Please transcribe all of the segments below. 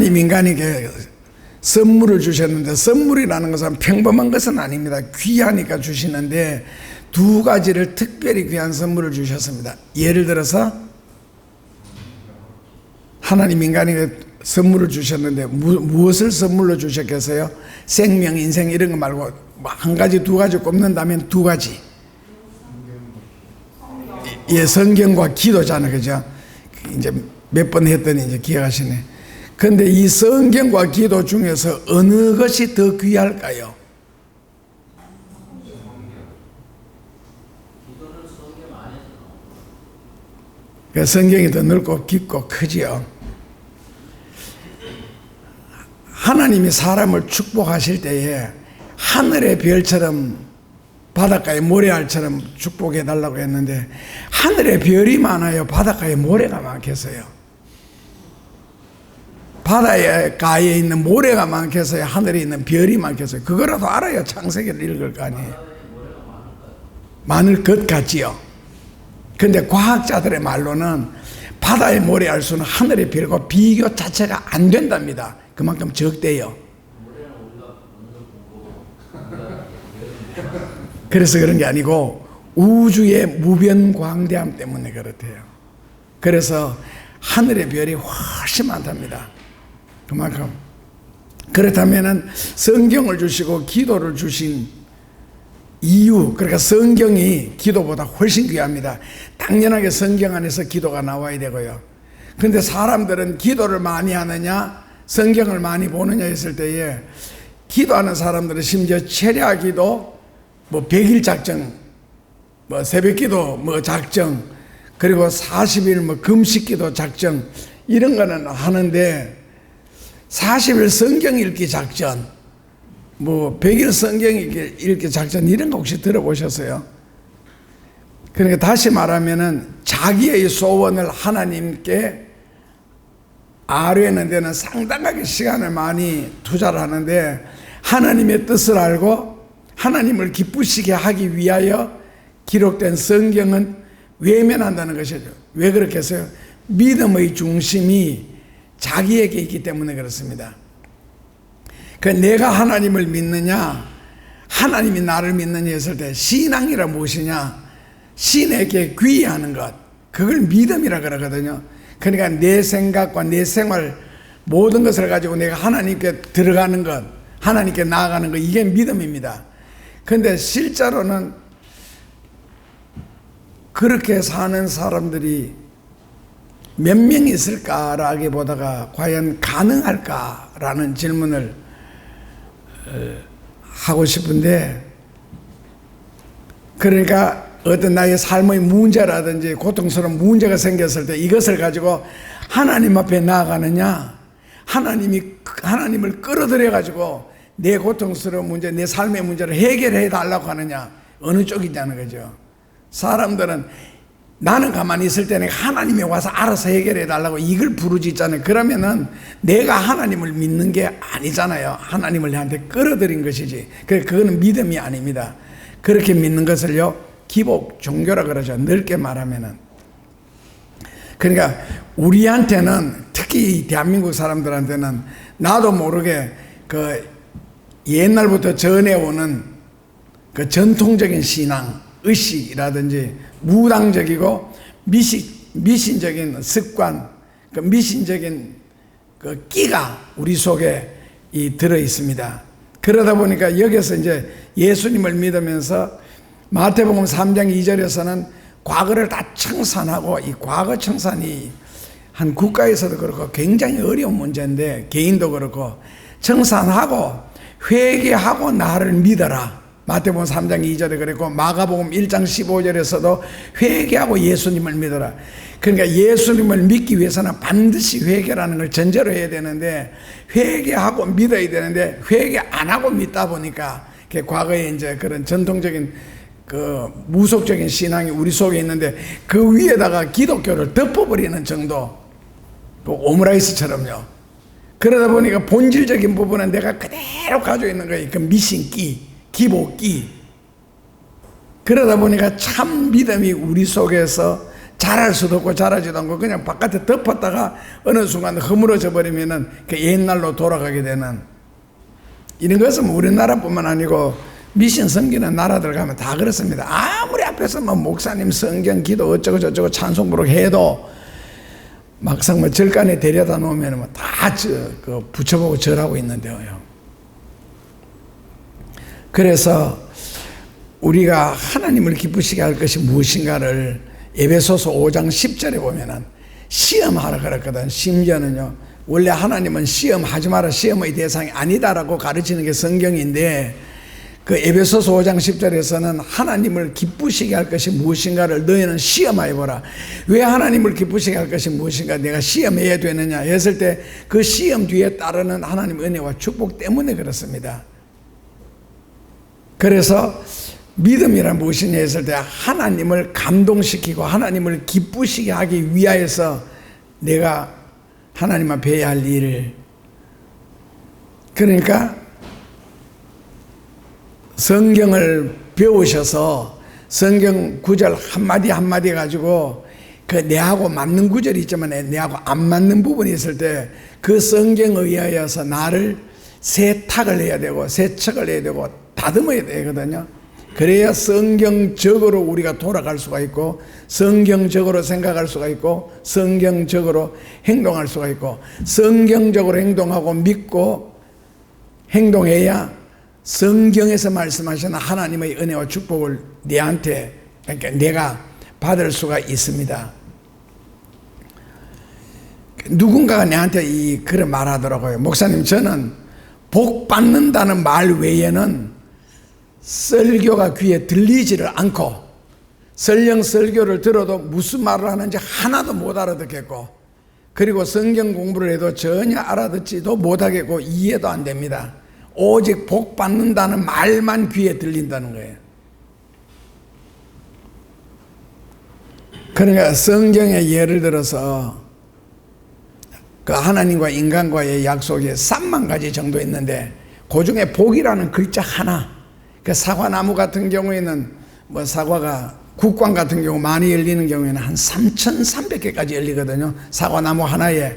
하나님 인간에게 선물을 주셨는데, 선물이라는 것은 평범한 것은 아닙니다. 귀하니까 주시는데 두 가지를 특별히 귀한 선물을 주셨습니다. 예를 들어서 하나님 인간에게 선물을 주셨는데 무엇을 선물로 주셨겠어요? 생명, 인생 이런 거 말고 한 가지, 두 가지 꼽는다면 두 가지. 예, 성경과 기도잖아요, 그죠? 이제 몇 번 했더니 이제 기억하시네. 그런데 이 성경과 기도 중에서 어느 것이 더 귀할까요? 그 성경이 더 넓고 깊고 크지요. 하나님이 사람을 축복하실 때에 하늘의 별처럼 바닷가의 모래알처럼 축복해 달라고 했는데, 하늘에 별이 많아요, 바닷가에 모래가 많겠어요? 바닷가에 있는 모래가 많겠어요, 하늘에 있는 별이 많겠어요? 그거라도 알아야 창세기를 읽을 거 아니에요. 많을 것 같지요. 근데 과학자들의 말로는 바다의 모래알수는 하늘의 별과 비교 자체가 안 된답니다. 그만큼 적대요. 그래서 그런 게 아니고 우주의 무변광대함 때문에 그렇대요. 그래서 하늘의 별이 훨씬 많답니다. 그만큼. 그렇다면은 성경을 주시고 기도를 주신 이유, 그러니까 성경이 기도보다 훨씬 귀합니다. 당연하게 성경 안에서 기도가 나와야 되고요. 그런데 사람들은 기도를 많이 하느냐, 성경을 많이 보느냐 했을 때에, 기도하는 사람들은 심지어 철야 기도, 뭐 100일 작정, 뭐 새벽 기도 뭐 작정, 그리고 40일 뭐 금식 기도 작정, 이런 거는 하는데 40일 성경 읽기 작전, 뭐 100일 성경 읽기 작전, 이런 거 혹시 들어보셨어요? 그러니까 다시 말하면은 자기의 소원을 하나님께 아뢰는 데는 상당하게 시간을 많이 투자를 하는데, 하나님의 뜻을 알고 하나님을 기쁘시게 하기 위하여 기록된 성경은 외면한다는 것이죠. 왜 그렇겠어요? 믿음의 중심이 자기에게 있기 때문에 그렇습니다. 그 내가 하나님을 믿느냐, 하나님이 나를 믿느냐 했을 때, 신앙이란 무엇이냐? 신에게 귀의하는 것, 그걸 믿음이라 그러거든요. 그러니까 내 생각과 내 생활 모든 것을 가지고 내가 하나님께 들어가는 것, 하나님께 나아가는 것, 이게 믿음입니다. 그런데 실제로는 그렇게 사는 사람들이 몇 명 있을까라기보다가 과연 가능할까라는 질문을 하고 싶은데, 그러니까 어떤 나의 삶의 문제라든지 고통스러운 문제가 생겼을 때 이것을 가지고 하나님 앞에 나아가느냐, 하나님을 끌어들여 가지고 내 고통스러운 문제, 내 삶의 문제를 해결해 달라고 하느냐, 어느 쪽이냐는 거죠. 사람들은 나는 가만히 있을 때는 하나님이 와서 알아서 해결해 달라고 이걸 부르짖잖아요. 그러면은 내가 하나님을 믿는 게 아니잖아요. 하나님을 나한테 끌어들인 것이지. 그거는 믿음이 아닙니다. 그렇게 믿는 것을요, 기복 종교라 그러죠. 넓게 말하면은. 그러니까 우리한테는, 특히 대한민국 사람들한테는 나도 모르게 그 옛날부터 전해오는 그 전통적인 신앙, 의식이라든지 무당적이고 미신적인 습관, 그 미신적인 그 끼가 우리 속에 들어 있습니다. 그러다 보니까 여기서 이제 예수님을 믿으면서 마태복음 3장 2절에서는 과거를 다 청산하고, 이 과거 청산이 한 국가에서도 그렇고 굉장히 어려운 문제인데, 개인도 그렇고 청산하고 회개하고 나를 믿어라. 마태복음 3장 2절에 그랬고, 마가복음 1장 15절에서도 회개하고 예수님을 믿어라. 그러니까 예수님을 믿기 위해서는 반드시 회개라는 걸 전제로 해야 되는데, 회개하고 믿어야 되는데 회개 안 하고 믿다 보니까 과거에 이제 그런 전통적인 그 무속적인 신앙이 우리 속에 있는데, 그 위에다가 기독교를 덮어버리는 정도, 그 오므라이스처럼요. 그러다 보니까 본질적인 부분은 내가 그대로 가지고 있는 거예요. 그 미신기, 기복기. 그러다 보니까 참 믿음이 우리 속에서 자랄 수도 없고 자라지도 않고 그냥 바깥에 덮었다가 어느 순간 허물어져 버리면은 그 옛날로 돌아가게 되는 이런 것은 우리나라뿐만 아니고 미신 섬기는 나라들 가면 다 그렇습니다. 아무리 앞에서 뭐 목사님 성경 기도 어쩌고 저쩌고 찬송 부르고 해도 막상 뭐 절간에 데려다 놓으면 뭐 다 붙여보고 절하고 있는데요. 그래서 우리가 하나님을 기쁘시게 할 것이 무엇인가를 에베소서 5장 10절에 보면은 시험하라 그랬거든. 심지어는요, 원래 하나님은 시험하지 마라, 시험의 대상이 아니다라고 가르치는 게 성경인데, 그 에베소서 5장 10절에서는 하나님을 기쁘시게 할 것이 무엇인가를 너희는 시험하여 보라. 왜 하나님을 기쁘시게 할 것이 무엇인가 내가 시험해야 되느냐 했을 때 그 시험 뒤에 따르는 하나님의 은혜와 축복 때문에 그렇습니다. 그래서 믿음이란 무엇이냐 했을 때 하나님을 감동시키고 하나님을 기쁘시게 하기 위하여서 내가 하나님 앞에 해야 할 일을, 그러니까 성경을 배우셔서 성경 구절 한마디 한마디 가지고 그 내하고 맞는 구절이 있지만 내하고 안 맞는 부분이 있을 때 그 성경에 의하여서 나를 세탁을 해야 되고 세척을 해야 되고 다듬어야 되거든요. 그래야 성경적으로 우리가 돌아갈 수가 있고 성경적으로 생각할 수가 있고 성경적으로 행동할 수가 있고 성경적으로 행동하고 믿고 행동해야 성경에서 말씀하시는 하나님의 은혜와 축복을 내한테, 그러니까 내가 받을 수가 있습니다. 누군가가 내한테 그런 말하더라고요. 목사님, 저는 복 받는다는 말 외에는 설교가 귀에 들리지를 않고 설령 설교를 들어도 무슨 말을 하는지 하나도 못 알아듣겠고, 그리고 성경 공부를 해도 전혀 알아듣지도 못하겠고 이해도 안 됩니다. 오직 복 받는다는 말만 귀에 들린다는 거예요. 그러니까 성경에 예를 들어서 그 하나님과 인간과의 약속이 3만 가지 정도 있는데 그 중에 복이라는 글자 하나, 그 사과나무 같은 경우에는 뭐 사과가 국광 같은 경우 많이 열리는 경우에는 한 3,300개까지 열리거든요. 사과나무 하나에.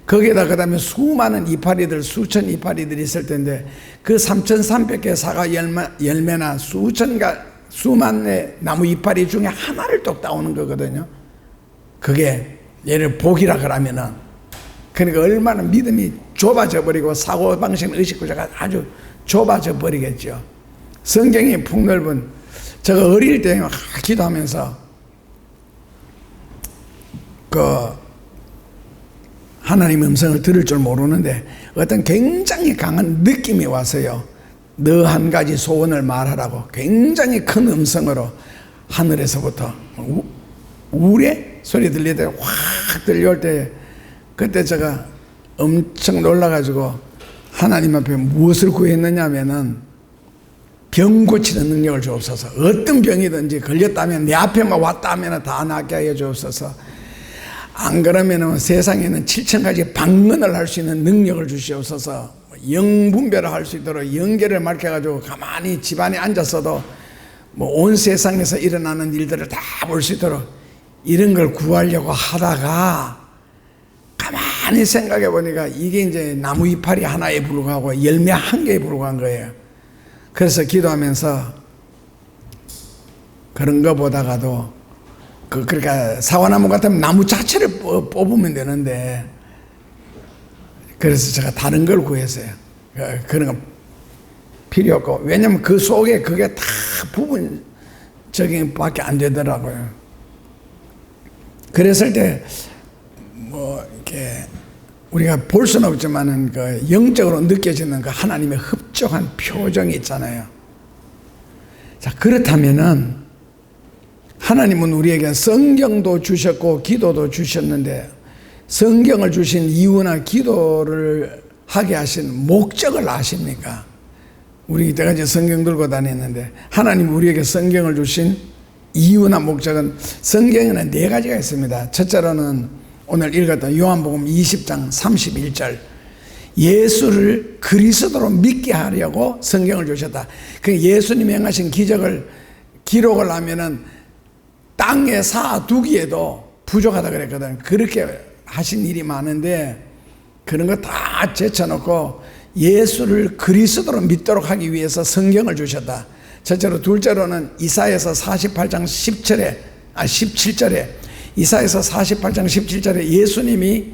거기에다 그 다음에 수많은 이파리들, 수천 이파리들이 있을 텐데 그 3,300개 사과 열매나 수만의 나무 이파리 중에 하나를 똑 따오는 거거든요. 그게 얘를 복이라 그러면은, 그러니까 얼마나 믿음이 좁아져 버리고 사고방식 의식구조가 아주 좁아져 버리겠죠. 성경이 폭넓은, 제가 어릴 때 기도하면서 하나님의 음성을 들을 줄 모르는데 어떤 굉장히 강한 느낌이 와서요, 너 한 가지 소원을 말하라고 굉장히 큰 음성으로 하늘에서부터 우레 소리 들리더니 확 들려올 때, 그때 제가 엄청 놀라가지고 하나님 앞에 무엇을 구했느냐 하면은 병 고치는 능력을 주옵소서. 어떤 병이든지 걸렸다면 내 앞에만 왔다 하면 다 낫게 하여 주옵소서. 안 그러면 세상에는 7,000가지 방언을 할 수 있는 능력을 주시옵소서. 영분별을 할 수 있도록 영계를 밝혀가지고 가만히 집안에 앉았어도 뭐 온 세상에서 일어나는 일들을 다 볼 수 있도록 이런 걸 구하려고 하다가 가만히 생각해 보니까 이게 이제 나무 이파리 하나에 불과하고 열매 한 개에 불과한 거예요. 그래서 기도하면서 그런 거 보다가도 그러니까 사과나무 같으면 나무 자체를 뽑으면 되는데, 그래서 제가 다른 걸 구했어요. 그런 거 필요 없고, 왜냐면 그 속에 그게 다 부분적인 밖에 안 되더라고요. 그랬을 때 뭐 이렇게 우리가 볼 수는 없지만은 그 영적으로 느껴지는 그 하나님의 흡족한 표정이 있잖아요. 자, 그렇다면은 하나님은 우리에게 성경도 주셨고 기도도 주셨는데 성경을 주신 이유나 기도를 하게 하신 목적을 아십니까? 우리 이때가 이제 성경 들고 다녔는데 하나님 우리에게 성경을 주신 이유나 목적은, 성경에는 4가지가 있습니다. 첫째로는 오늘 읽었던 요한복음 20장 31절, 예수를 그리스도로 믿게 하려고 성경을 주셨다. 그 예수님이 행하신 기적을 기록을 하면은 땅에 쌓아두기에도 부족하다 그랬거든. 그렇게 하신 일이 많은데 그런 거 다 제쳐놓고 예수를 그리스도로 믿도록 하기 위해서 성경을 주셨다. 첫째로. 둘째로는 이사야서 48장 17절에 이사야서 48장 17절에 예수님이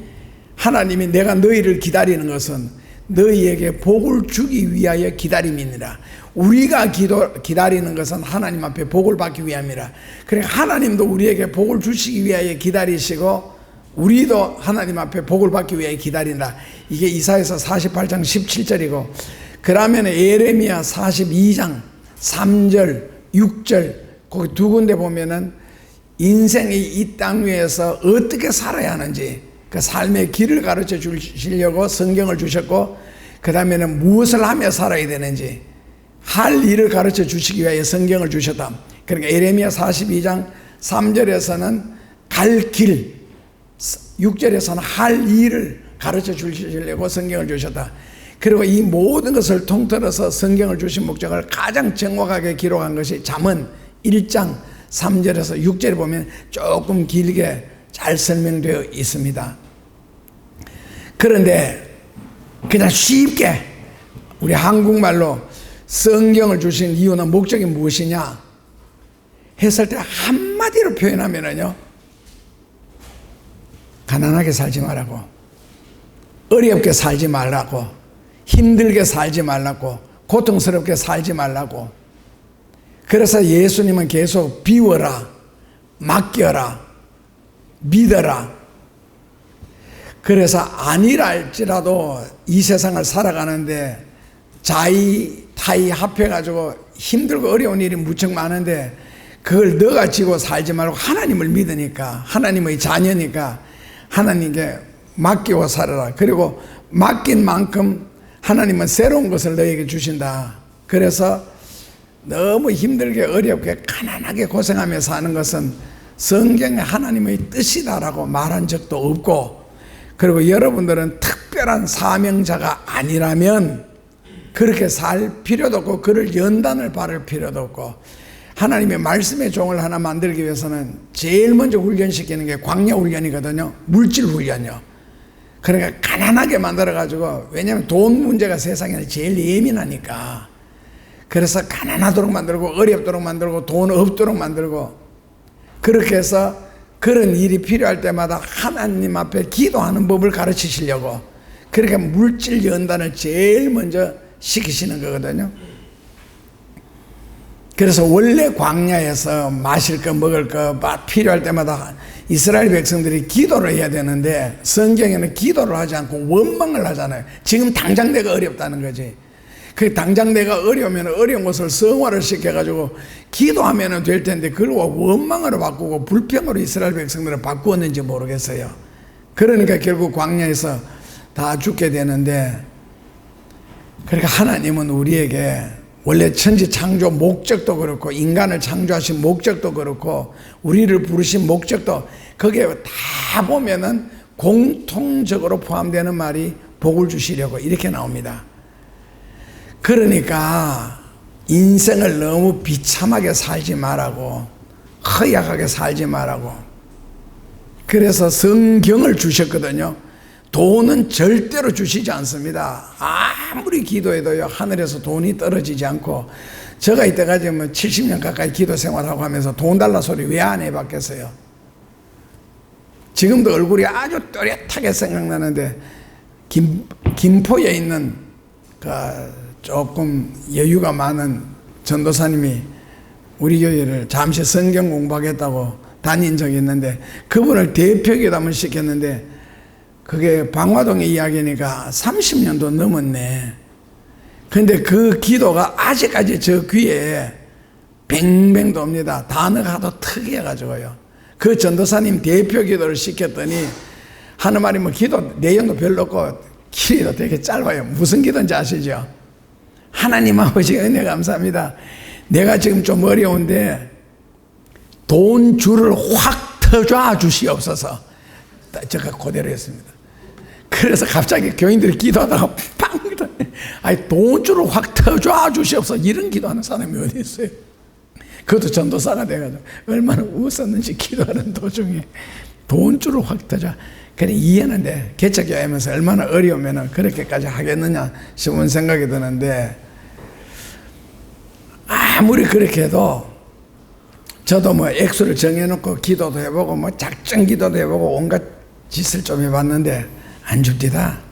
하나님이 내가 너희를 기다리는 것은 너희에게 복을 주기 위하여 기다림이니라. 우리가 기다리는 것은 하나님 앞에 복을 받기 위함이라. 그러니까 하나님도 우리에게 복을 주시기 위하여 기다리시고 우리도 하나님 앞에 복을 받기 위하여 기다린다. 이게 이사야서 48장 17절이고, 그러면 예레미야 42장 3절 6절 거기 두 군데 보면은 인생이 이 땅 위에서 어떻게 살아야 하는지 그 삶의 길을 가르쳐 주시려고 성경을 주셨고, 그 다음에는 무엇을 하며 살아야 되는지 할 일을 가르쳐 주시기 위하여 성경을 주셨다. 그러니까 예레미야 42장 3절에서는 갈 길, 6절에서는 할 일을 가르쳐 주시려고 성경을 주셨다. 그리고 이 모든 것을 통틀어서 성경을 주신 목적을 가장 정확하게 기록한 것이 잠언 1장 3절에서 6절에 보면 조금 길게 잘 설명되어 있습니다. 그런데 그냥 쉽게 우리 한국말로 성경을 주신 이유는 목적이 무엇이냐 했을 때 한마디로 표현하면은요, 가난하게 살지 말라고, 어렵게 살지 말라고, 힘들게 살지 말라고, 고통스럽게 살지 말라고. 그래서 예수님은 계속 비워라, 맡겨라, 믿어라. 그래서 아니라 할지라도 이 세상을 살아가는데 자의, 타의 합해가지고 힘들고 어려운 일이 무척 많은데 그걸 너가 지고 살지 말고 하나님을 믿으니까, 하나님의 자녀니까 하나님께 맡기고 살아라. 그리고 맡긴 만큼 하나님은 새로운 것을 너에게 주신다. 그래서 너무 힘들게 어렵게 가난하게 고생하며 사는 것은 성경에 하나님의 뜻이다라고 말한 적도 없고, 그리고 여러분들은 특별한 사명자가 아니라면 그렇게 살 필요도 없고 그를 연단을 바를 필요도 없고, 하나님의 말씀의 종을 하나 만들기 위해서는 제일 먼저 훈련시키는 게 광야 훈련이거든요. 물질 훈련이요. 그러니까 가난하게 만들어가지고, 왜냐하면 돈 문제가 세상에 제일 예민하니까, 그래서 가난하도록 만들고 어렵도록 만들고 돈 없도록 만들고, 그렇게 해서 그런 일이 필요할 때마다 하나님 앞에 기도하는 법을 가르치시려고 그렇게 물질 연단을 제일 먼저 시키시는 거거든요. 그래서 원래 광야에서 마실 거 먹을 거 필요할 때마다 이스라엘 백성들이 기도를 해야 되는데 성경에는 기도를 하지 않고 원망을 하잖아요. 지금 당장 내가 어렵다는 거지. 그 당장 내가 어려우면 어려운 것을 성화를 시켜가지고 기도하면 될 텐데 그걸 원망으로 바꾸고 불평으로 이스라엘 백성들을 바꾸었는지 모르겠어요. 그러니까 결국 광야에서 다 죽게 되는데, 그러니까 하나님은 우리에게 원래 천지 창조 목적도 그렇고 인간을 창조하신 목적도 그렇고 우리를 부르신 목적도 거기에 다 보면은 공통적으로 포함되는 말이 복을 주시려고 이렇게 나옵니다. 그러니까 인생을 너무 비참하게 살지 말라고, 허약하게 살지 말라고. 그래서 성경을 주셨거든요. 돈은 절대로 주시지 않습니다. 아무리 기도해도요, 하늘에서 돈이 떨어지지 않고, 제가 이때까지 70년 가까이 기도 생활하고 하면서 돈 달라 소리 왜 안 해봤겠어요? 지금도 얼굴이 아주 또렷하게 생각나는데, 김포에 있는 조금 여유가 많은 전도사님이 우리 교회를 잠시 성경 공부하겠다고 다닌 적이 있는데, 그분을 대표기도함을 시켰는데, 그게 방화동의 이야기니까 30년도 넘었네. 근데 그 기도가 아직까지 저 귀에 뱅뱅 돕니다. 단어가 하도 특이해가지고요. 그 전도사님 대표 기도를 시켰더니 하는 말이 기도 내용도 별로 없고 길이도 되게 짧아요. 무슨 기도인지 아시죠? 하나님 아버지 은혜 감사합니다. 내가 지금 좀 어려운데 돈 줄을 확 터줘 주시옵소서. 제가 그대로 했습니다. 그래서 갑자기 교인들이 기도하다가 팡! 아니 돈줄을 확 터줘 주시옵소서. 이런 기도하는 사람이 어디 있어요? 그것도 전도사가 돼가지고 얼마나 웃었는지 기도하는 도중에 돈줄을 확 터져. 그래 이해하는데 개척교회 하면서 얼마나 어려우면 그렇게까지 하겠느냐 싶은 생각이 드는데, 아무리 그렇게 해도 저도 뭐 액수를 정해놓고 기도도 해보고 뭐 작전 기도도 해보고 온갖 짓을 좀 해봤는데 안 줍디다.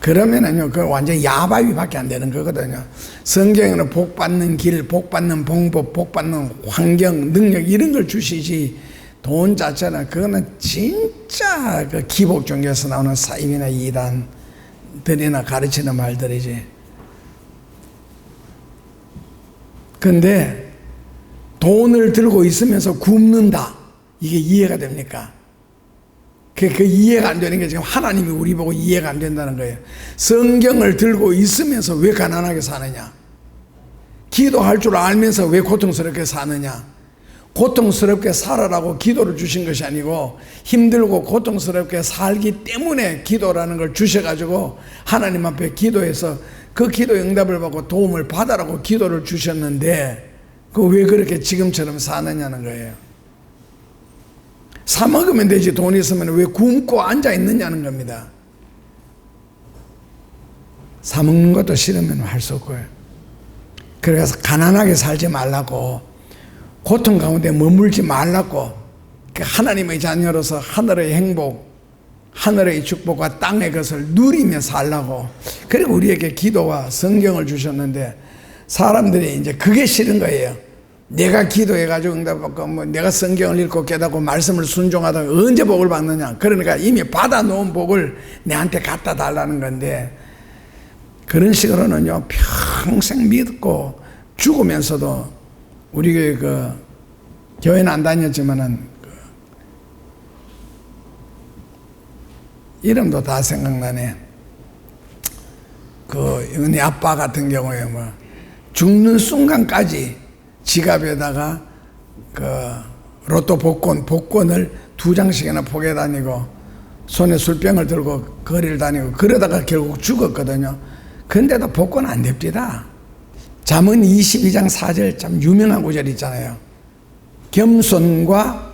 그러면은요, 그 완전 야바위밖에 안 되는 거거든요. 성경에는 복 받는 길, 복 받는 방법, 복 받는 환경, 능력 이런 걸 주시지, 돈 자체는 그거는 진짜 그 기복 종교에서 나오는 사입이나 이단들이나 가르치는 말들이지. 근데 돈을 들고 있으면서 굶는다, 이게 이해가 됩니까? 그 이해가 안 되는 게 지금 하나님이 우리 보고 이해가 안 된다는 거예요. 성경을 들고 있으면서 왜 가난하게 사느냐? 기도할 줄 알면서 왜 고통스럽게 사느냐? 고통스럽게 살아라고 기도를 주신 것이 아니고 힘들고 고통스럽게 살기 때문에 기도라는 걸 주셔가지고 하나님 앞에 기도해서 그 기도 응답을 받고 도움을 받아라고 기도를 주셨는데, 그 왜 그렇게 지금처럼 사느냐는 거예요. 사 먹으면 되지 돈 있으면 왜 굶고 앉아 있느냐는 겁니다. 사 먹는 것도 싫으면 할 수 없고요. 그래서 가난하게 살지 말라고, 고통 가운데 머물지 말라고, 하나님의 자녀로서 하늘의 행복, 하늘의 축복과 땅의 것을 누리며 살라고, 그리고 우리에게 기도와 성경을 주셨는데, 사람들이 이제 그게 싫은 거예요. 내가 기도해가지고 응답받고 뭐 내가 성경을 읽고 깨닫고 말씀을 순종하다가 언제 복을 받느냐. 그러니까 이미 받아놓은 복을 내한테 갖다 달라는 건데, 그런 식으로는요 평생 믿고 죽으면서도, 우리 그 교회는 안 다녔지만은 이름도 다 생각나네. 그 은희 아빠 같은 경우에 뭐 죽는 순간까지 지갑에다가 그 로또 복권을 2장씩이나 포개 다니고 손에 술병을 들고 거리를 다니고 그러다가 결국 죽었거든요. 근데도 복권 안 됩니다. 잠언 22장 4절 참 유명한 구절 있잖아요. 겸손과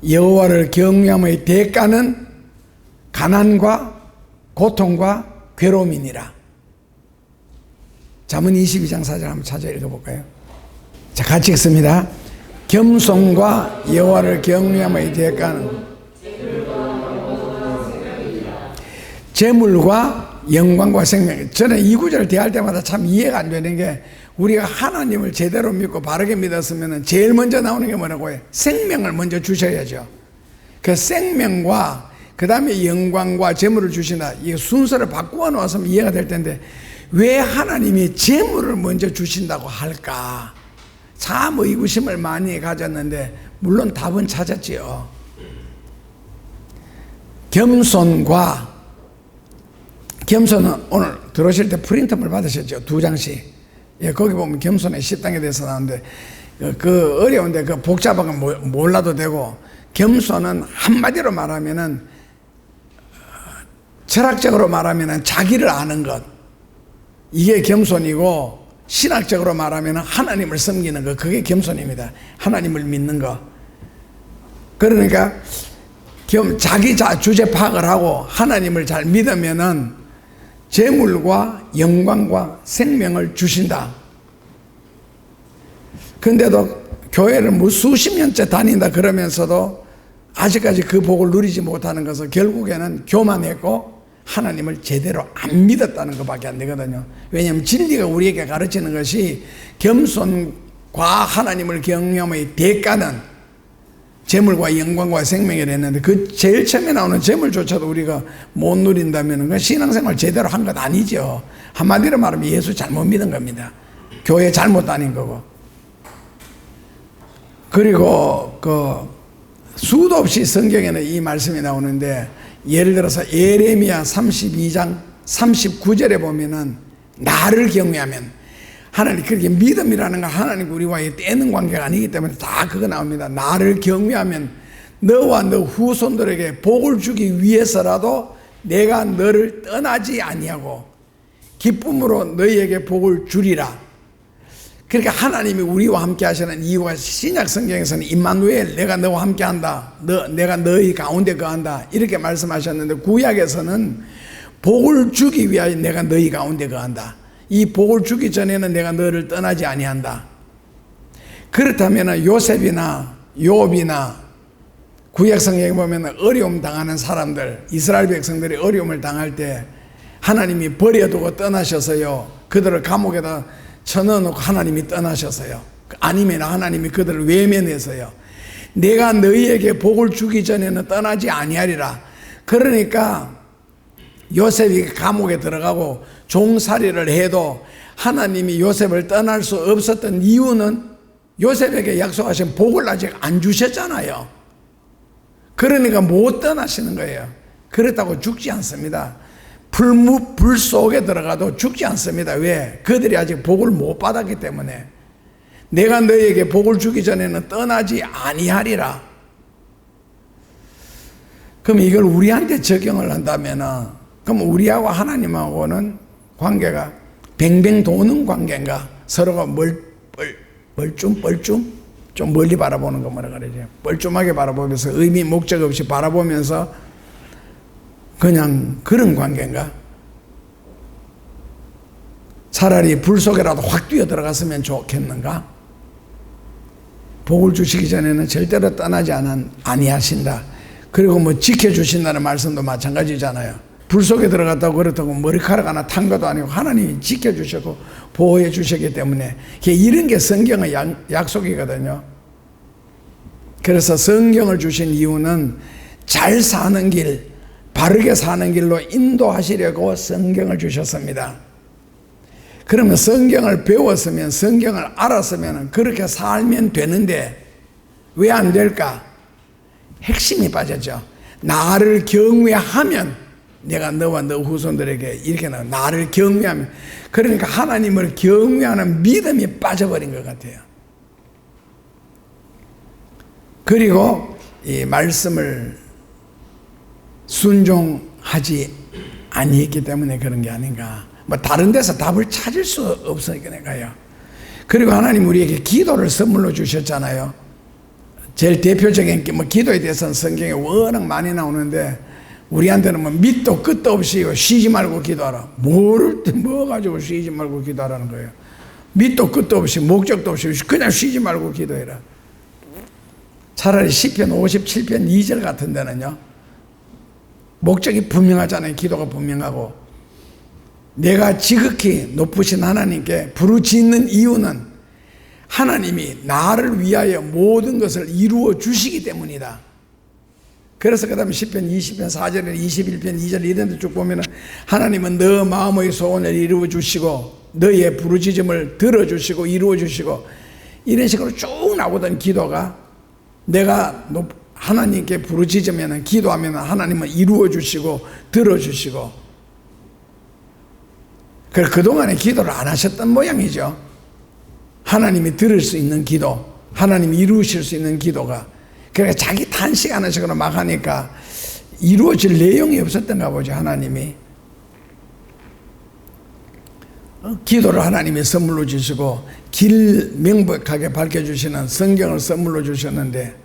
여호와를 경외함의 대가는 가난과 고통과 괴로움이니라. 잠언 22장 4절 한번 찾아 읽어볼까요? 자, 같이 읽습니다. 겸손과 여호와를 경외함의 대가는 재물과 영광과 생명. 저는 이 구절을 대할 때마다 참 이해가 안 되는 게, 우리가 하나님을 제대로 믿고 바르게 믿었으면 제일 먼저 나오는 게 뭐라고 해요? 생명을 먼저 주셔야죠. 그 생명과 그 다음에 영광과 재물을 주시나, 이 순서를 바꾸어 놓았으면 이해가 될 텐데 왜 하나님이 재물을 먼저 주신다고 할까? 참 의구심을 많이 가졌는데 물론 답은 찾았지요. 겸손은 오늘 들어오실 때 프린트물 받으셨죠? 2장씩. 예, 거기 보면 겸손의 10단에 대해서 나오는데, 그 어려운데 그 복잡한 거 몰라도 되고, 겸손은 한마디로 말하면은, 철학적으로 말하면은 자기를 아는 것, 이게 겸손이고, 신학적으로 말하면 하나님을 섬기는 거, 그게 겸손입니다. 하나님을 믿는 거. 그러니까 자기 주제 파악을 하고 하나님을 잘 믿으면은 재물과 영광과 생명을 주신다. 근데도 교회를 뭐 수십 년째 다닌다 그러면서도 아직까지 그 복을 누리지 못하는 것은 결국에는 교만했고 하나님을 제대로 안 믿었다는 것밖에 안 되거든요. 왜냐하면 진리가 우리에게 가르치는 것이 겸손과 하나님을 경외함의 대가는 재물과 영광과 생명이라 했는데, 그 제일 처음에 나오는 재물조차도 우리가 못 누린다면 그 신앙생활 제대로 한 것 아니죠. 한마디로 말하면 예수 잘못 믿은 겁니다. 교회 잘못 다닌 거고. 그리고 그 수도 없이 성경에는 이 말씀이 나오는데, 예를 들어서 예레미야 32장 39절에 보면은 나를 경외하면, 하나님, 그렇게 믿음이라는 건 하나님 우리와의 떼는 관계가 아니기 때문에 다 그거 나옵니다. 나를 경외하면 너와 너 후손들에게 복을 주기 위해서라도 내가 너를 떠나지 아니하고 기쁨으로 너희에게 복을 주리라. 그러니까 하나님이 우리와 함께 하시는 이유가 신약 성경에서는 임마누엘, 내가 너와 함께 한다, 내가 너희 가운데 거한다 이렇게 말씀하셨는데, 구약에서는 복을 주기 위하여 내가 너희 가운데 거한다. 이 복을 주기 전에는 내가 너를 떠나지 아니한다. 그렇다면 요셉이나 욥이나 구약 성경에 보면 어려움 당하는 사람들, 이스라엘 백성들이 어려움을 당할 때 하나님이 버려두고 떠나셔서요, 그들을 감옥에다 쳐넣어놓고 하나님이 떠나셔서요, 아니면 하나님이 그들을 외면해서요, 내가 너희에게 복을 주기 전에는 떠나지 아니하리라. 그러니까 요셉이 감옥에 들어가고 종살이를 해도 하나님이 요셉을 떠날 수 없었던 이유는 요셉에게 약속하신 복을 아직 안 주셨잖아요. 그러니까 못 떠나시는 거예요. 그렇다고 죽지 않습니다. 불 속에 들어가도 죽지 않습니다. 왜? 그들이 아직 복을 못 받았기 때문에. 내가 너희에게 복을 주기 전에는 떠나지 아니하리라. 그럼 이걸 우리한테 적용을 한다면은, 그럼 우리하고 하나님하고는 관계가 뱅뱅 도는 관계인가? 서로가 멀쭌? 좀 멀리 바라보는 거 뭐라 그러죠? 뻘쭘하게 바라보면서 의미 목적 없이 바라보면서 그냥 그런 관계인가? 차라리 불 속에라도 확 뛰어 들어갔으면 좋겠는가? 복을 주시기 전에는 절대로 떠나지 아니하신다. 그리고 뭐 지켜주신다는 말씀도 마찬가지잖아요. 불 속에 들어갔다고 그렇다고 머리카락 하나 탄 것도 아니고 하나님이 지켜주셨고 보호해 주셨기 때문에, 이런 게 성경의 약속이거든요. 그래서 성경을 주신 이유는 잘 사는 길, 바르게 사는 길로 인도하시려고 성경을 주셨습니다. 그러면 성경을 배웠으면, 성경을 알았으면 그렇게 살면 되는데 왜 안 될까? 핵심이 빠졌죠. 나를 경외하면, 내가 너와 너 후손들에게 이렇게 나를 경외하면, 그러니까 하나님을 경외하는 믿음이 빠져버린 것 같아요. 그리고 이 말씀을 순종하지 아니했기 때문에 그런 게 아닌가. 뭐 다른 데서 답을 찾을 수 없으니까요. 그리고 하나님 우리에게 기도를 선물로 주셨잖아요. 제일 대표적인 뭐 기도에 대해서는 성경에 워낙 많이 나오는데, 우리한테는 뭐 밑도 끝도 없이 쉬지 말고 기도하라. 뭐 가지고 쉬지 말고 기도하라는 거예요. 밑도 끝도 없이 목적도 없이 그냥 쉬지 말고 기도해라. 차라리 시편 57편 2절 같은 데는요, 목적이 분명하잖아요. 기도가 분명하고, 내가 지극히 높으신 하나님께 부르짖는 이유는 하나님이 나를 위하여 모든 것을 이루어 주시기 때문이다. 그래서 그 다음에 10편 20편 4절에 21편 2절 이런 데 쭉 보면 하나님은 너 마음의 소원을 이루어 주시고 너의 부르짖음을 들어주시고 이루어 주시고, 이런 식으로 쭉 나오던 기도가, 내가 하나님께 부르짖으면, 기도하면 하나님은 이루어 주시고 들어주시고, 그동안에 기도를 안 하셨던 모양이죠. 하나님이 들을 수 있는 기도, 하나님이 이루실 수 있는 기도가. 그러니까 자기 탄식 하나씩으로 막 하니까 이루어질 내용이 없었던가 보죠. 하나님이 기도를 하나님이 선물로 주시고 길 명백하게 밝혀주시는 성경을 선물로 주셨는데,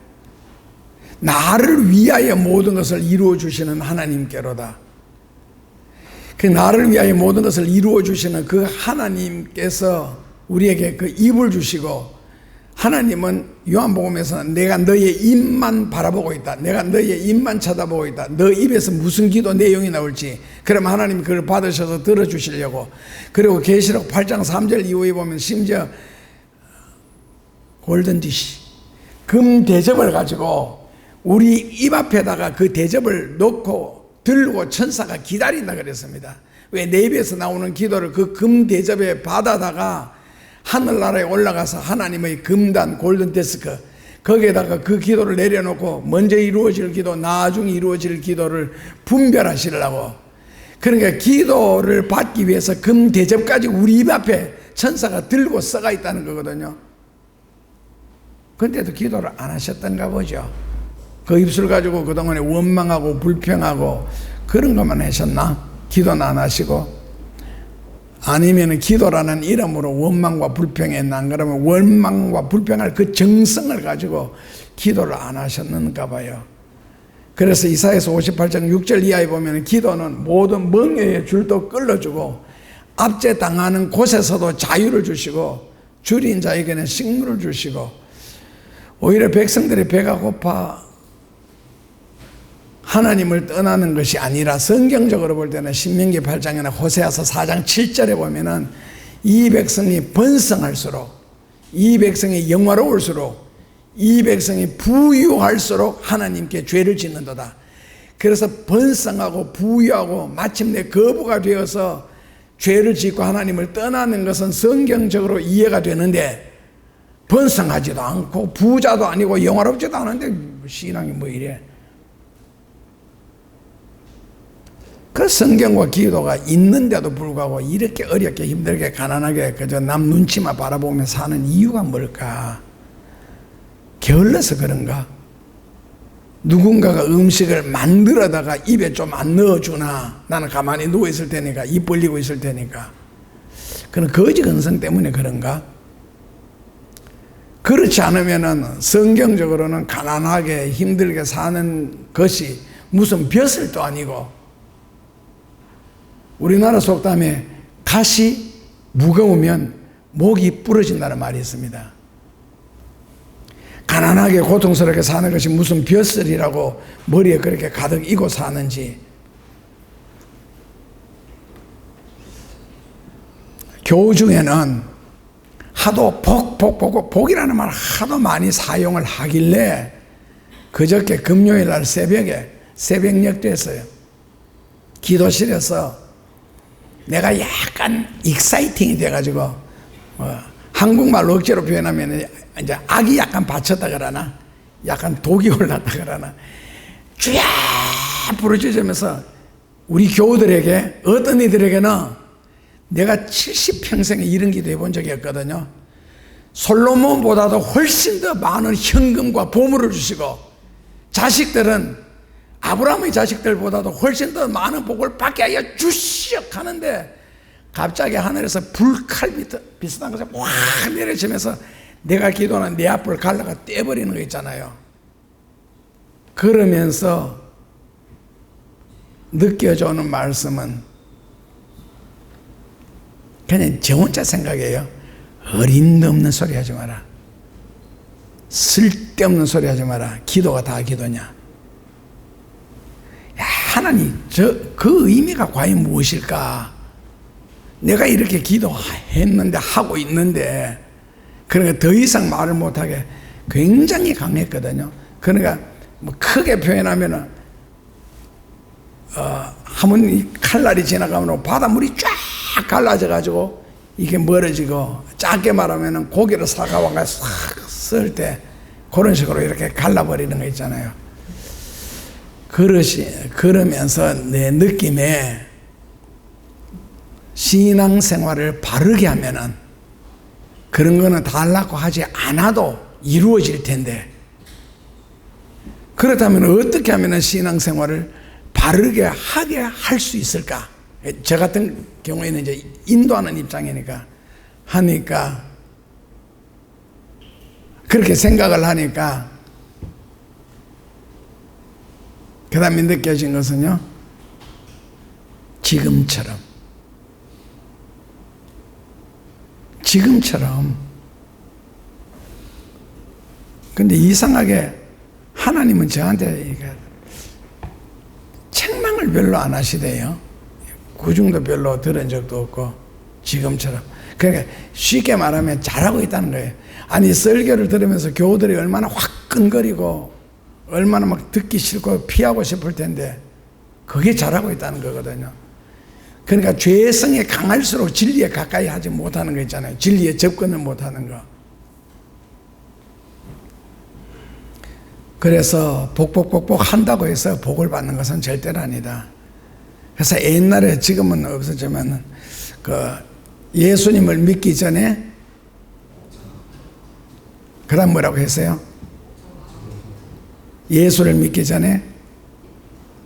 나를 위하여 모든 것을 이루어 주시는 하나님께로다. 그 나를 위하여 모든 것을 이루어 주시는 그 하나님께서 우리에게 그 입을 주시고, 하나님은 요한복음에서는 내가 너의 입만 바라보고 있다, 내가 너의 입만 쳐다보고 있다, 너 입에서 무슨 기도 내용이 나올지, 그럼 하나님이 그걸 받으셔서 들어주시려고. 그리고 계시록 8장 3절 이후에 보면 심지어 골든디시, 금 대접을 가지고 우리 입 앞에다가 그 대접을 놓고 들고 천사가 기다린다 그랬습니다. 왜? 내 입에서 나오는 기도를 그 금 대접에 받아다가 하늘나라에 올라가서 하나님의 금단 골든데스크, 거기에다가 그 기도를 내려놓고 먼저 이루어질 기도, 나중에 이루어질 기도를 분별하시려고. 그러니까 기도를 받기 위해서 금 대접까지 우리 입 앞에 천사가 들고 써가 있다는 거거든요. 근데도 기도를 안 하셨던가 보죠. 그 입술 가지고 그동안에 원망하고 불평하고 그런 것만 하셨나? 기도는 안 하시고. 아니면 기도라는 이름으로 원망과 불평에 난 그러면 원망과 불평할 그 정성을 가지고 기도를 안 하셨는가 봐요. 그래서 이사야서 58장 6절 이하에 보면 기도는 모든 멍에의 줄도 끌어주고 압제당하는 곳에서도 자유를 주시고 줄인 자에게는 식물을 주시고 오히려 백성들의 배가 고파 하나님을 떠나는 것이 아니라 성경적으로 볼 때는 신명기 8장이나 호세아서 4장 7절에 보면은 이 백성이 번성할수록 이 백성이 영화로울수록 이 백성이 부유할수록 하나님께 죄를 짓는도다. 그래서 번성하고 부유하고 마침내 거부가 되어서 죄를 짓고 하나님을 떠나는 것은 성경적으로 이해가 되는데 번성하지도 않고 부자도 아니고 영화롭지도 않은데 신앙이 뭐 이래. 그 성경과 기도가 있는데도 불구하고 이렇게 어렵게 힘들게 가난하게 그저 남 눈치만 바라보며 사는 이유가 뭘까? 게을러서 그런가? 누군가가 음식을 만들어다가 입에 좀 안 넣어주나? 나는 가만히 누워있을 테니까, 입 벌리고 있을 테니까. 그런 거지 근성 때문에 그런가? 그렇지 않으면은 성경적으로는 가난하게 힘들게 사는 것이 무슨 벼슬도 아니고 우리나라 속담에 갓이 무거우면 목이 부러진다는 말이 있습니다. 가난하게 고통스럽게 사는 것이 무슨 벼슬이라고 머리에 그렇게 가득 이고 사는지. 교우 중에는 하도 복이라는 말 하도 많이 사용을 하길래 그저께 금요일 날 새벽에 새벽 역도했어요. 기도실에서 내가 약간 익사이팅이 돼가지고 한국말로 억지로 표현하면 이제 악이 약간 받쳤다 그러나 약간 독이 올랐다 그러나 쫙 부르짖으면서 우리 교우들에게 어떤 이들에게는 내가 70평생에 이런 기도 해본 적이 없거든요. 솔로몬보다도 훨씬 더 많은 현금과 보물을 주시고 자식들은 아브라함의 자식들보다도 훨씬 더 많은 복을 받게 하여 주시오 하는데 갑자기 하늘에서 불칼 비슷한 것이 확 내려치면서 내가 기도하는 내 앞을 갈라가 떼버리는 거 있잖아요. 그러면서 느껴져오는 말씀은 그냥 저 혼자 생각해요. 어림도 없는 소리 하지 마라. 쓸데없는 소리 하지 마라. 기도가 다 기도냐. 하나님, 그 의미가 과연 무엇일까? 내가 이렇게 기도했는데, 하고 있는데, 그러니까 더 이상 말을 못하게 굉장히 강했거든요. 그러니까, 뭐 크게 표현하면은, 한번 이 칼날이 지나가면 바닷물이 쫙 갈라져가지고, 이게 멀어지고, 작게 말하면은 고기를 사가와가 싹 쓸 때, 그런 식으로 이렇게 갈라버리는 거 있잖아요. 그러면서 내 느낌에 신앙생활을 바르게 하면은 그런 거는 달라고 하지 않아도 이루어질 텐데 그렇다면 어떻게 하면은 신앙생활을 바르게 하게 할 수 있을까? 저 같은 경우에는 이제 인도하는 입장이니까 하니까 그렇게 생각을 하니까 그 다음에 느껴진 것은요, 지금처럼. 근데 이상하게 하나님은 저한테 책망을 별로 안 하시대요. 구중도 별로 들은 적도 없고, 지금처럼. 그러니까 쉽게 말하면 잘하고 있다는 거예요. 아니, 설교를 들으면서 교우들이 얼마나 화끈거리고, 얼마나 막 듣기 싫고 피하고 싶을 텐데 그게 잘하고 있다는 거거든요. 그러니까 죄성에 강할수록 진리에 가까이 하지 못하는 거 있잖아요. 진리에 접근을 못하는 거. 그래서 복복 한다고 해서 복을 받는 것은 절대로 아니다. 그래서 옛날에 지금은 없었지만 예수님을 믿기 전에 그 다음 뭐라고 했어요? 예수를 믿기 전에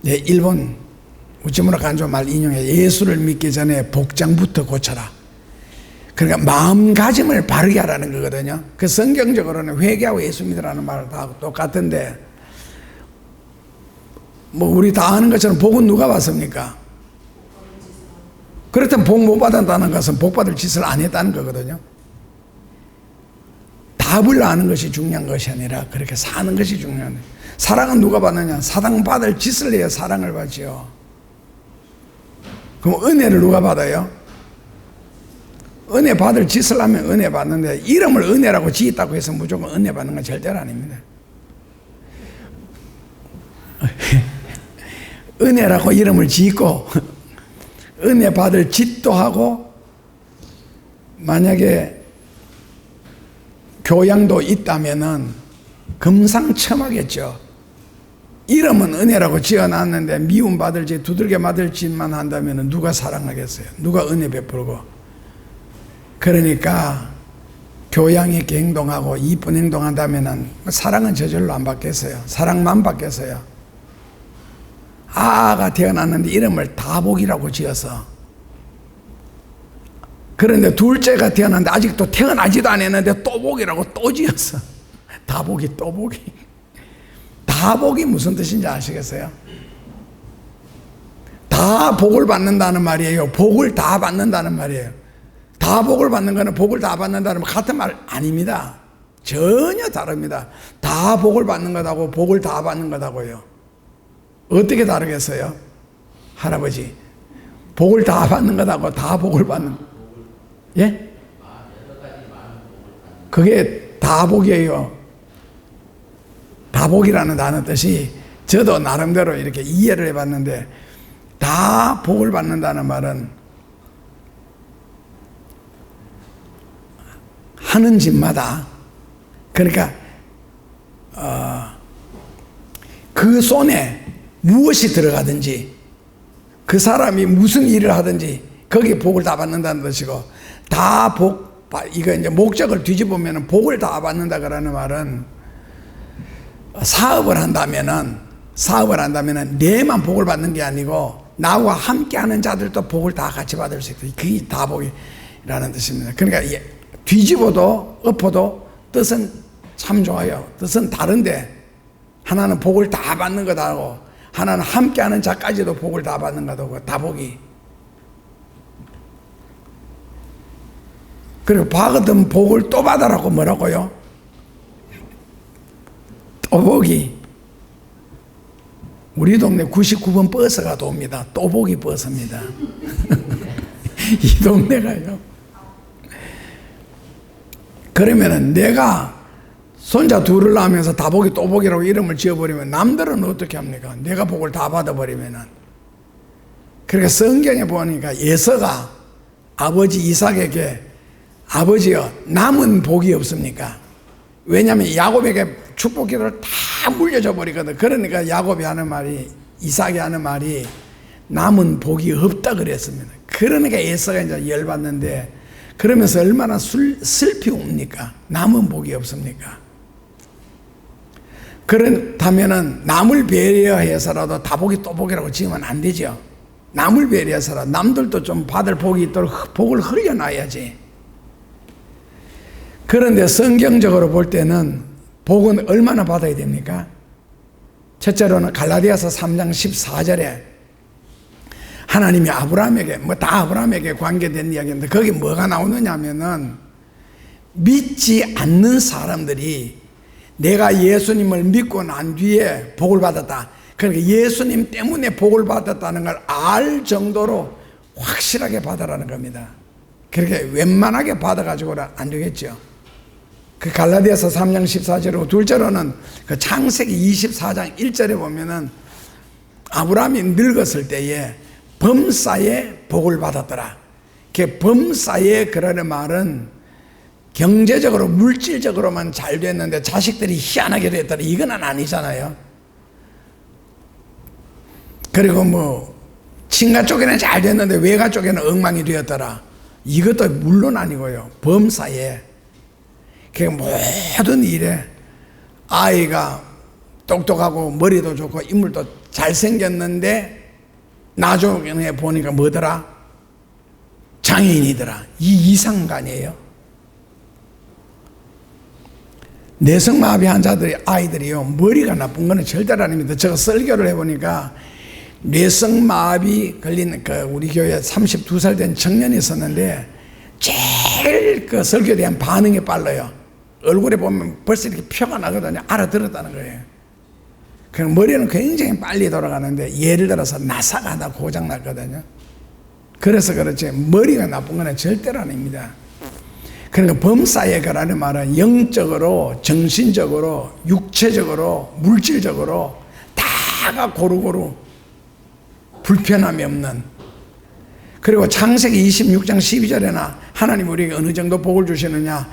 일본 우찌무라 간조 말 인용해. 예수를 믿기 전에 복장부터 고쳐라. 그러니까 마음가짐을 바르게 하라는 거거든요. 그 성경적으로는 회개하고 예수 믿으라는 말 다 똑같은데, 뭐 우리 다 아는 것처럼 복은 누가 받습니까? 그렇다면 복 못 받았다는 것은 복 받을 짓을 안 했다는 거거든요. 답을 아는 것이 중요한 것이 아니라 그렇게 사는 것이 중요한 거예요. 사랑은 누가 받느냐? 사랑받을 짓을 해야 사랑을 받지요. 그럼 은혜를 누가 받아요? 은혜 받을 짓을 하면 은혜 받는데, 이름을 은혜라고 지었다고 해서 무조건 은혜 받는 건 절대로 아닙니다. 은혜라고 이름을 짓고 은혜 받을 짓도 하고, 만약에 교양도 있다면은 금상첨화겠죠. 이름은 은혜라고 지어놨는데 미움받을 짓, 두들겨 맞을 짓만 한다면 누가 사랑하겠어요? 누가 은혜 베풀고? 그러니까 교양 있게 행동하고 이쁜 행동한다면 사랑은 저절로 안 받겠어요. 사랑만 받겠어요. 아가 태어났는데 이름을 다복이라고 지어서, 그런데 둘째가 태어났는데 아직도 태어나지도 않았는데 또복이라고 또 지었어. 다복이 또복이. 다복이 무슨 뜻인지 아시겠어요? 다 복을 받는다는 말이에요. 복을 다 받는다는 말이에요. 다 복을 받는 거는 복을 다 받는다는 같은 말 아닙니다. 전혀 다릅니다. 다 복을 받는 것하고 복을 다 받는 것하고요. 어떻게 다르겠어요? 할아버지, 복을 다 받는 것하고 다 복을 받는 것. 예? 그게 다복이에요. 다복이라는 단어 뜻이, 저도 나름대로 이렇게 이해를 해봤는데, 다 복을 받는다는 말은 하는 짓마다, 그러니까 그 손에 무엇이 들어가든지, 그 사람이 무슨 일을 하든지 거기에 복을 다 받는다는 뜻이고, 다 복, 이거 이제 목적을 뒤집으면 복을 다 받는다 그러는 말은, 사업을 한다면은 내만 복을 받는 게 아니고 나와 함께 하는 자들도 복을 다 같이 받을 수 있다. 그게 다 복이라는 뜻입니다. 그러니까 뒤집어도 엎어도 뜻은 참 좋아요. 뜻은 다른데, 하나는 복을 다 받는 거다고, 하나는 함께 하는 자까지도 복을 다 받는 거다고, 다복이. 그리고 받은 복을 또 받으라고 뭐라고요? 또복이. 우리 동네 99번 버스가 돕니다. 또복이 버스입니다. 이 동네가요. 그러면은 내가 손자 둘을 낳으면서 다복이 또복이라고 이름을 지어버리면 남들은 어떻게 합니까? 내가 복을 다 받아버리면은. 그러니까 성경에 보니까 예서가 아버지 이삭에게, 아버지여 남은 복이 없습니까? 왜냐하면 야곱에게 축복 기도를 다 물려줘 버리거든. 그러니까 야곱이 하는 말이, 이삭이 하는 말이 남은 복이 없다 그랬습니다. 그러니까 예서가 이제 열받는데, 그러면서 얼마나 슬피 웁니까? 남은 복이 없습니까? 그렇다면은 남을 배려해서라도 다복이 또복이라고 지으면 안 되죠. 남을 배려해서라도 남들도 좀 받을 복이 있도록 복을 흘려놔야지. 그런데 성경적으로 볼 때는 복은 얼마나 받아야 됩니까? 첫째로는 갈라디아서 3장 14절에 하나님이 아브라함에게, 뭐 다 아브라함에게 관계된 이야기인데, 거기 뭐가 나오느냐 하면은, 믿지 않는 사람들이 내가 예수님을 믿고 난 뒤에 복을 받았다. 그러니까 예수님 때문에 복을 받았다는 걸 알 정도로 확실하게 받으라는 겁니다. 그렇게 웬만하게 받아가지고는 안 되겠죠. 그 갈라디아서 3장 14절이고, 둘째로는 그 창세기 24장 1절에 보면은 아브라함이 늙었을 때에 범사에 복을 받았더라. 그 범사에 그러는 말은 경제적으로 물질적으로만 잘 됐는데 자식들이 희한하게 됐더라, 이건 아니잖아요. 그리고 뭐 친가 쪽에는 잘 됐는데 외가 쪽에는 엉망이 되었더라, 이것도 물론 아니고요. 범사에 그 모든 일에 아이가 똑똑하고 머리도 좋고 인물도 잘생겼는데 나중에 보니까 뭐더라? 장애인이더라. 이 이상간이에요. 뇌성마비 환자들이 아이들이요 머리가 나쁜 거는 절대로 아닙니다. 제가 설교를 해보니까 뇌성마비 걸린 우리 교회 32살 된 청년이 있었는데 제일 설교에 대한 반응이 빨라요. 얼굴에 보면 벌써 이렇게 표가 나거든요. 알아들었다는 거예요. 그럼 머리는 굉장히 빨리 돌아가는데 예를 들어서 나사가 하나 고장 났거든요. 그래서 그렇지 머리가 나쁜 거는 절대로 아닙니다. 그러니까 범사예가라는 말은 영적으로, 정신적으로, 육체적으로, 물질적으로 다가 고루고루 불편함이 없는. 그리고 창세기 26장 12절에나 하나님 우리에게 어느 정도 복을 주시느냐,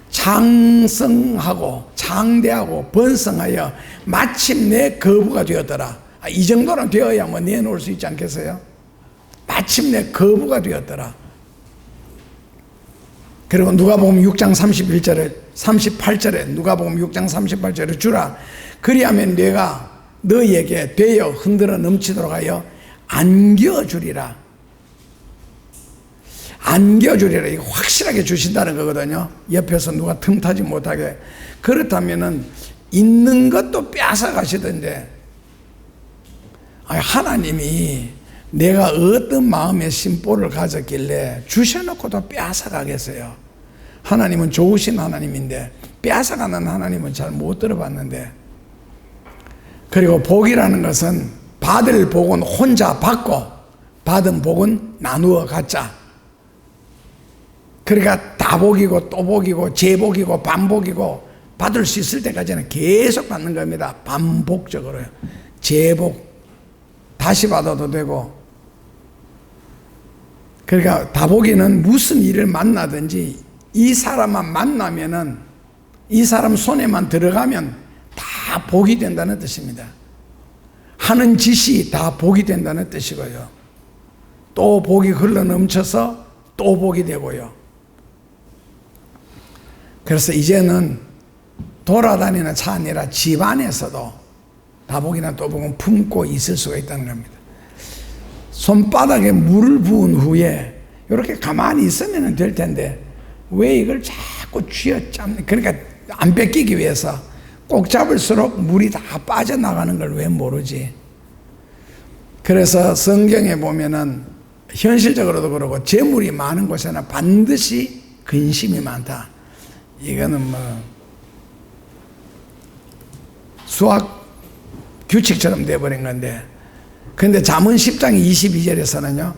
장성하고 장대하고 번성하여 마침내 거부가 되었더라. 이 정도는 되어야 뭐 내놓을 수 있지 않겠어요? 마침내 거부가 되었더라. 그리고 누가복음 6장 38절에 누가복음 6장 38절에 주라. 그리하면 내가 너희에게 되어 흔들어 넘치도록 하여 안겨주리라. 안겨주리라. 이거 확실하게 주신다는 거거든요. 옆에서 누가 틈타지 못하게. 그렇다면은 있는 것도 빼앗아 가시던데, 하나님이 내가 어떤 마음의 심보를 가졌길래 주셔놓고도 빼앗아 가겠어요? 하나님은 좋으신 하나님인데 빼앗아 가는 하나님은 잘 못 들어봤는데. 그리고 복이라는 것은 받을 복은 혼자 받고 받은 복은 나누어 갖자. 그러니까 다복이고 또 복이고 재복이고 반복이고 받을 수 있을 때까지는 계속 받는 겁니다. 반복적으로요. 재복 다시 받아도 되고. 그러니까 다복이는 무슨 일을 만나든지 이 사람만 만나면은, 이 사람 손에만 들어가면 다 복이 된다는 뜻입니다. 하는 짓이 다 복이 된다는 뜻이고요. 또 복이 흘러 넘쳐서 또 복이 되고요. 그래서 이제는 돌아다니는 차 아니라 집 안에서도 다복이나 또복은 품고 있을 수가 있다는 겁니다. 손바닥에 물을 부은 후에 이렇게 가만히 있으면 될 텐데 왜 이걸 자꾸 쥐어잡는, 그러니까 안 뺏기기 위해서 꼭 잡을수록 물이 다 빠져나가는 걸 왜 모르지. 그래서 성경에 보면은 현실적으로도 그러고 재물이 많은 곳에는 반드시 근심이 많다. 이거는 뭐 수학 규칙처럼 돼버린 건데, 근데 잠언 10장 22절에서는요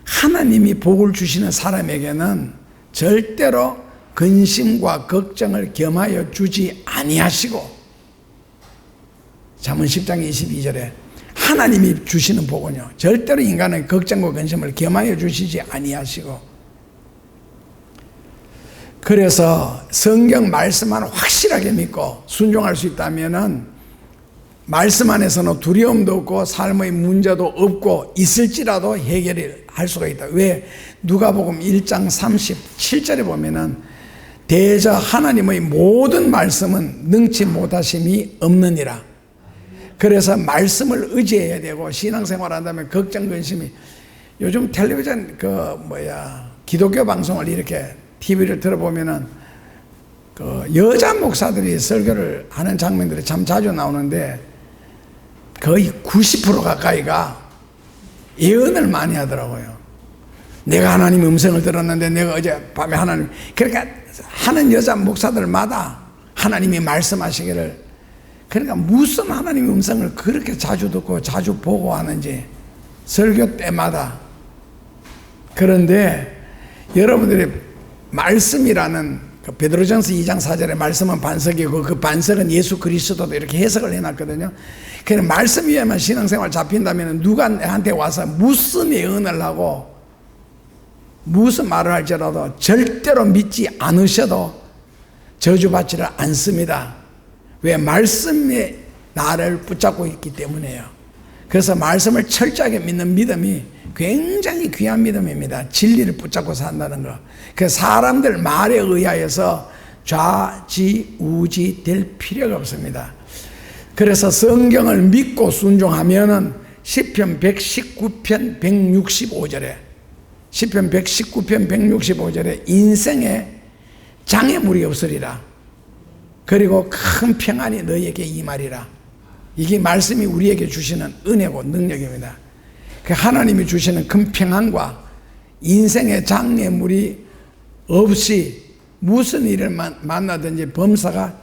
하나님이 복을 주시는 사람에게는 절대로 근심과 걱정을 겸하여 주지 아니하시고, 잠언 10장 22절에 하나님이 주시는 복은요 절대로 인간의 걱정과 근심을 겸하여 주시지 아니하시고. 그래서 성경 말씀만 확실하게 믿고 순종할 수 있다면은 말씀 안에서는 두려움도 없고 삶의 문제도 없고 있을지라도 해결을 할 수가 있다. 왜? 누가복음 1장 37절에 보면은 대저 하나님의 모든 말씀은 능치 못하심이 없느니라. 그래서 말씀을 의지해야 되고 신앙생활 한다면 걱정 근심이, 요즘 텔레비전 기독교 방송을 이렇게 TV를 들어보면은 여자 목사들이 설교를 하는 장면들이 참 자주 나오는데 거의 90% 가까이가 예언을 많이 하더라고요. 내가 하나님의 음성을 들었는데 내가 어젯밤에 하나님, 그러니까 하는 여자 목사들마다 하나님이 말씀하시기를, 그러니까 무슨 하나님의 음성을 그렇게 자주 듣고 자주 보고 하는지 설교 때마다. 그런데 여러분들이 말씀이라는 베드로전서 2장 4절에 말씀은 반석이고 그 반석은 예수 그리스도도 이렇게 해석을 해놨거든요. 그냥 말씀 위에만 신앙생활 잡힌다면 누가 나한테 와서 무슨 예언을 하고 무슨 말을 할지라도 절대로 믿지 않으셔도 저주받지를 않습니다. 왜? 말씀에 나를 붙잡고 있기 때문에요. 그래서 말씀을 철저하게 믿는 믿음이 굉장히 귀한 믿음입니다. 진리를 붙잡고 산다는 거. 그 사람들 말에 의하여서 좌지우지 될 필요가 없습니다. 그래서 성경을 믿고 순종하면은 시편 119편 165절에 시편 119편 165절에 인생에 장애물이 없으리라. 그리고 큰 평안이 너희에게 임하리라. 이게 말씀이 우리에게 주시는 은혜고 능력입니다. 그 하나님이 주시는 큰 평안과 인생의 장애물이 없이 무슨 일을 만나든지 범사가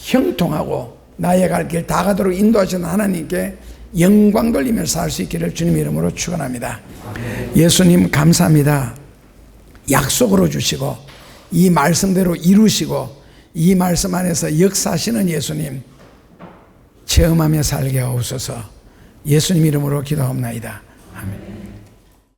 형통하고 나의 갈 길 다 가도록 인도하시는 하나님께 영광 돌리며 살 수 있기를 주님 이름으로 축원합니다. 예수님 감사합니다. 약속으로 주시고 이 말씀대로 이루시고 이 말씀 안에서 역사하시는 예수님 체험하며 살게 하옵소서. 예수님 이름으로 기도하옵나이다. 아멘.